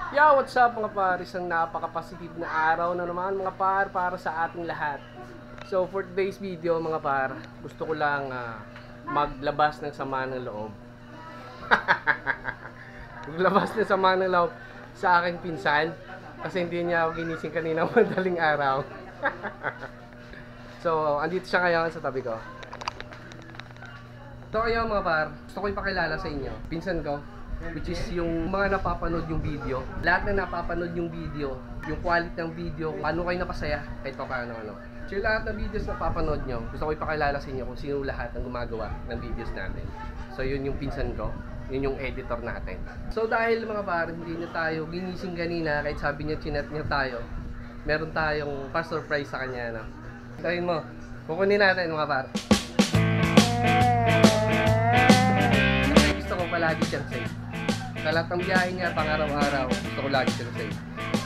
Yo, what's up mga par? Isang napaka-positive na araw na naman mga par para sa ating lahat. So for today's video mga par, gusto ko lang maglabas ng sama ng loob. Maglabas ng sama ng loob sa aking pinsan kasi hindi niya ako ginising kanina madaling araw. So andito siya ngayon sa tabi ko. So kayo mga par, gusto ko ipakilala sa inyo pinsan ko, which is yung mga napapanood yung video. Lahat na napapanood yung video, yung quality ng video, kung ano kayo napasaya, kahit pa paano ano. So yung lahat ng videos na napapanood nyo, gusto ko ipakilala sa inyo kung sino lahat ang gumagawa ng videos natin. So yun yung pinsan ko, yun yung editor natin. So dahil mga par, hindi na tayo ginising kanina, kahit sabi niya chinat niya tayo, meron tayong pa-surprise sa kanya. No? Sabihin mo, kukunin natin mga par. Gusto ko palagi siyang safe. Sa lahat ng biyahe niya, pang araw-araw, gusto ko lagi siyang safe.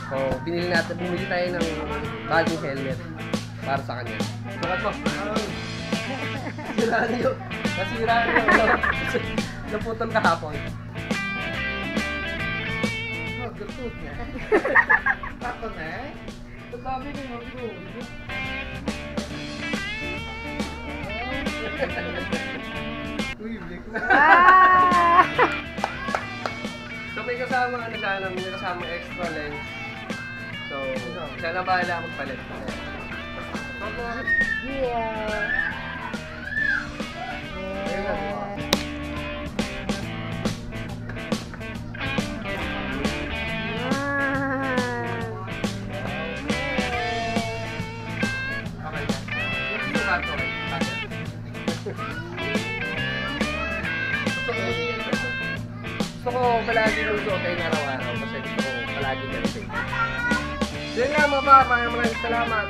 So, bumili tayo ng bagong helmet para sa kanya. Sukat mo. Nasira niyo. Naputol kahapon. Oh, gutut na. Tato na eh. Sabi ko yung mag-gutut. Uy, big na. So may kasama may kasama extra lens. So, siya na bahala magpalit. Yeah. Okay. Yung kanto kayo. Gusto ko palagi yung suotay na araw-araw kasi gusto ko palagi ganito. Yun nga mga par, maraming salamat.